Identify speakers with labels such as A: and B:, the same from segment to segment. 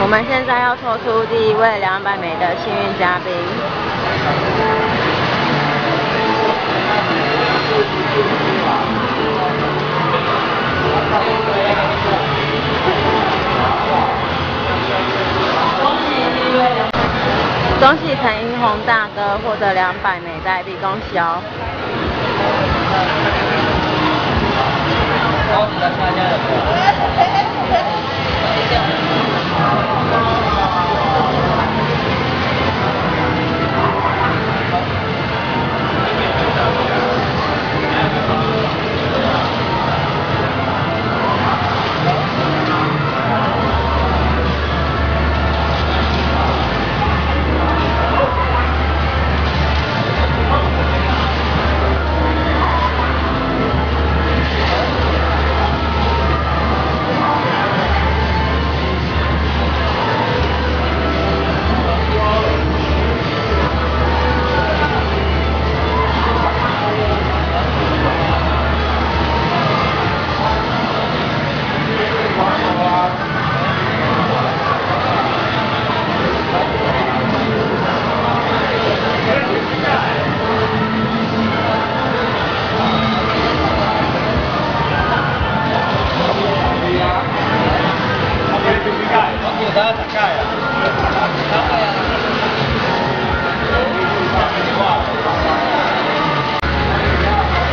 A: 我们现在要抽出第一位200枚的幸运嘉宾。恭喜陈英宏大哥获得200枚代币，恭喜哦！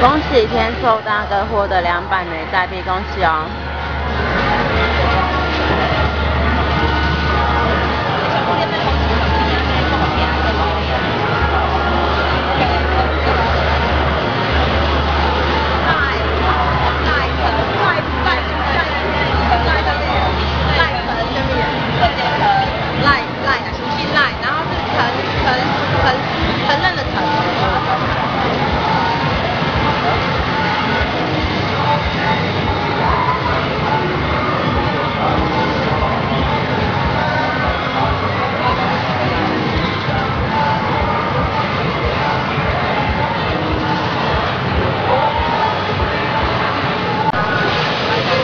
A: 恭喜天寿大哥获得200枚代币，恭喜哦！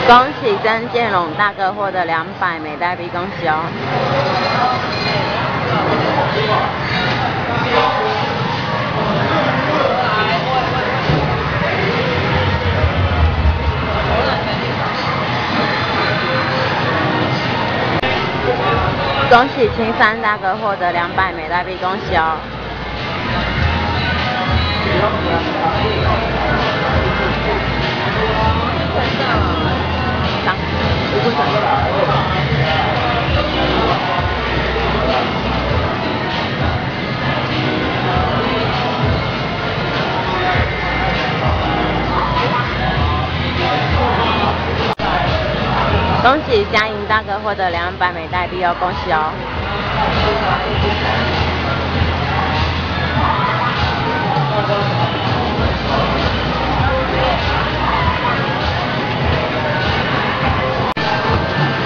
A: 恭喜曾建龙大哥获得200枚代币，恭喜哦！恭喜青山大哥获得200枚代币，恭喜哦！恭喜嘉莹大哥获得200枚代币哦，恭喜哦！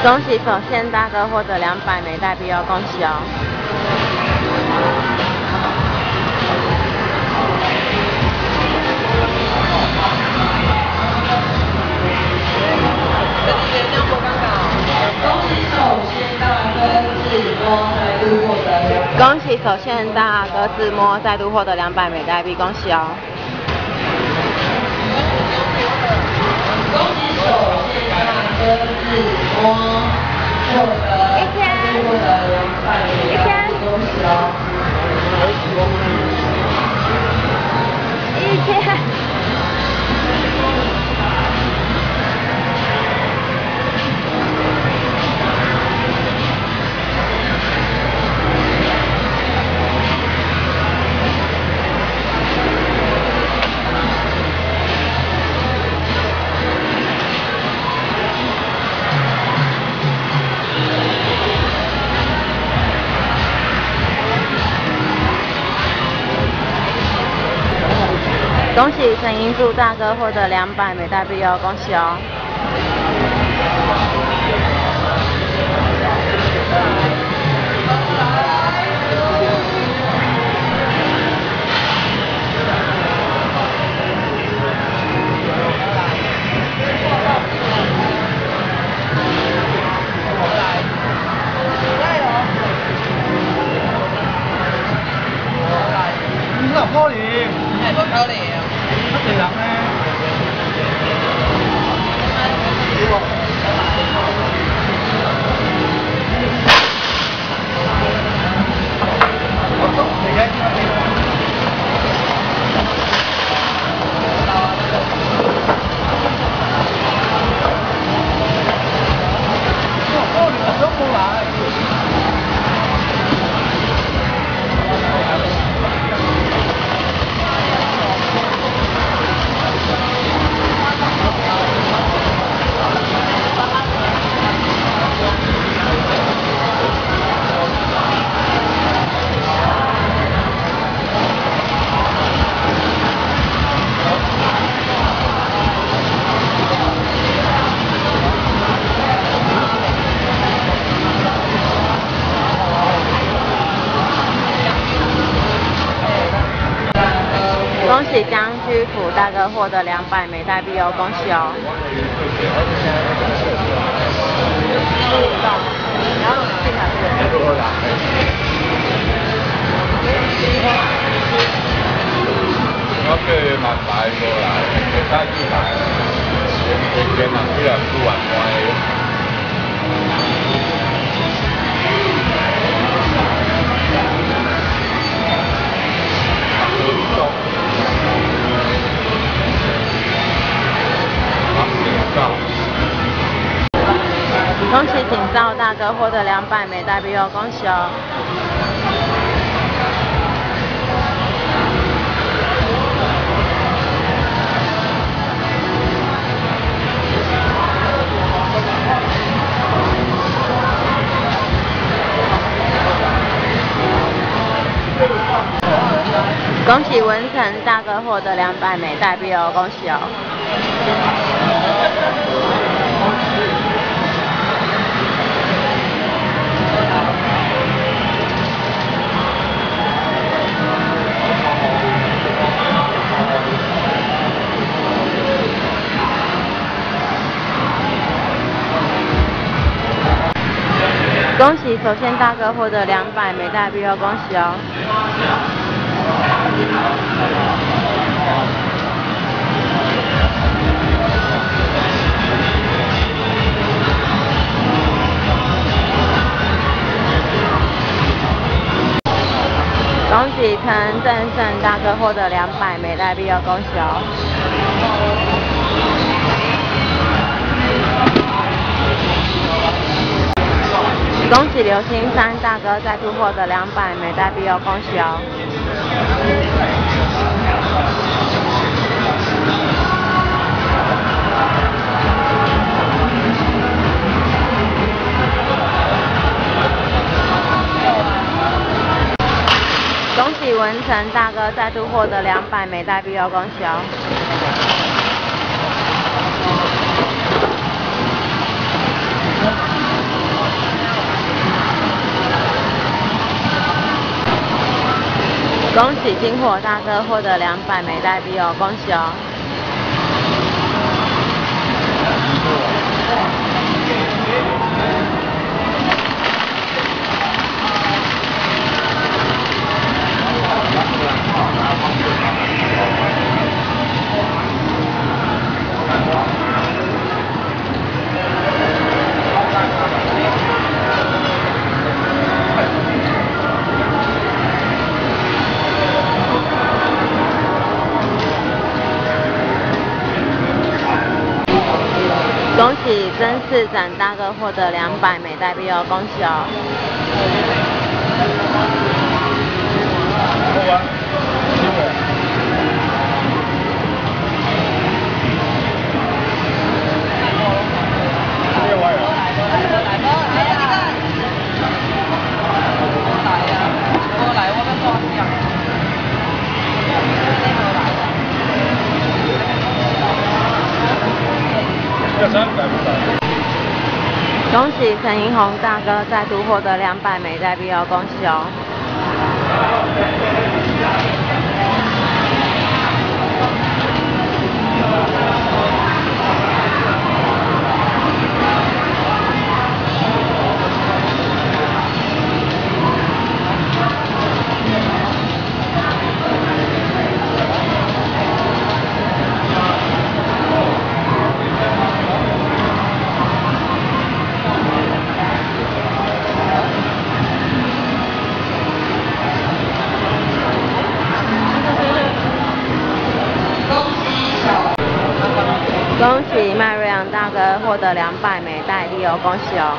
A: 恭喜首宪大哥获得200枚代币哦，恭喜哦！恭喜首宪大哥自摸再度获得200枚代币，恭喜哦！
B: 恭喜首宪大哥自摸获得200枚代币，恭喜哦
A: ！1000。恭喜陈英柱大哥获得200枚代币哦，恭喜哦！喜将居府大哥获得200美代币哦，恭喜哦！
C: 我叫慢来过来，其他几来，一天人几人煮完关的。
A: 恭喜景照大哥获得200美代币哦，恭喜哦！恭喜文成大哥获得200美代币哦，恭喜哦！恭喜首先大哥获得200美代币哦，恭喜哦！恭喜陈正胜大哥获得200美代币哦，恭喜哦！恭喜刘青山大哥再度获得200美代币哦，恭喜哦！恭喜文成大哥再度获得200美代币哦，恭喜哦！恭喜金火大哥获得200美代币哦，恭喜哦！恭喜曾市长大哥获得200美代币哦，恭喜哦！恭喜陈银红大哥再度获得200美代币哦，恭喜哦！恭喜麦瑞阳大哥获得200美代币哦，恭喜哦！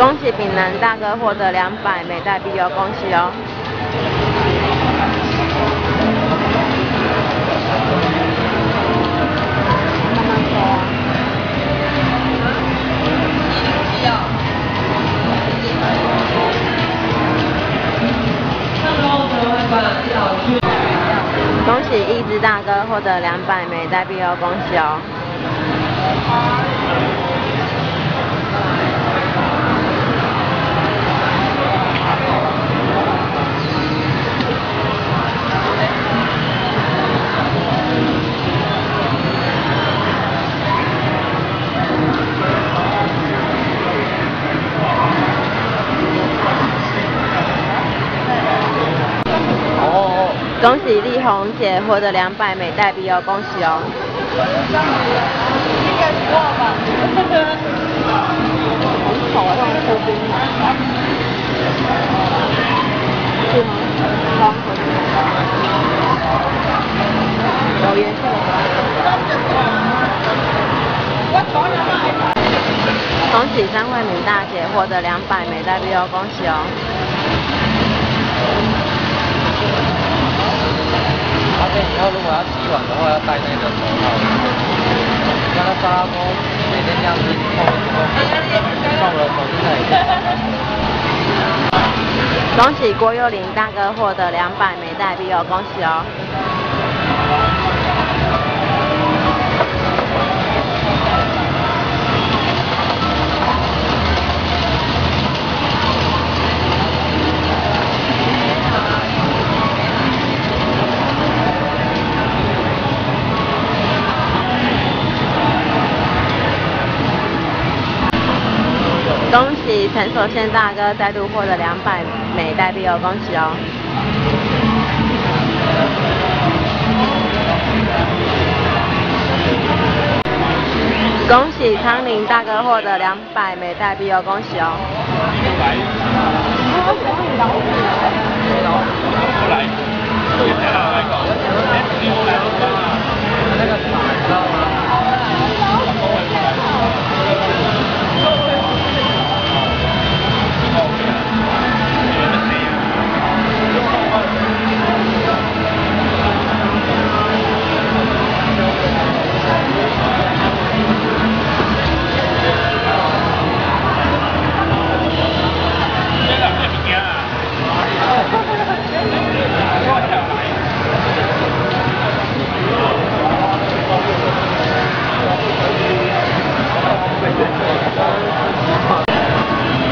A: 恭喜丙南大哥获得200美代币哦，恭喜哦！慢慢抽啊！恭喜一只大哥获得200美代币哦，恭喜哦！恭喜丽红姐获得200美代币哦，恭喜哦！
B: 应该是我吧？
A: 好啊，让我抽冰是吗？好，有颜色的。恭喜张慧敏大姐获得200美代币哦，恭喜哦！
D: 以后如果要洗碗的话，要戴那个手套。像他沙拉锅每天这样子碰了手之类的。
A: 恭喜郭佑林大哥获得200美代币哦，恭喜哦！恭喜陈守宪大哥再度获得200美代币哦，恭喜哦！恭喜昌林大哥获得200美代币哦，恭喜哦！
D: 那个草你知道吗？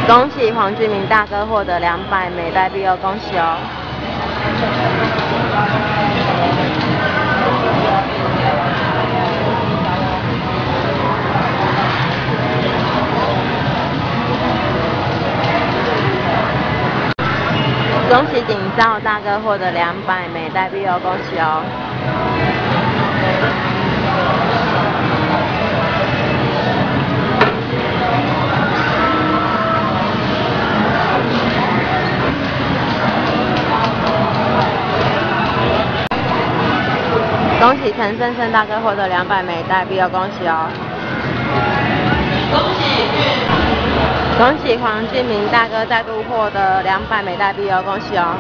A: 恭喜黄俊明大哥获得200美代币哦，恭喜哦！恭喜景照大哥获得200美代币哦，恭喜哦！恭喜陈胜胜大哥获得200美代币哦，恭喜哦！恭喜黄俊明大哥再度获得200美代币哦，恭喜哦！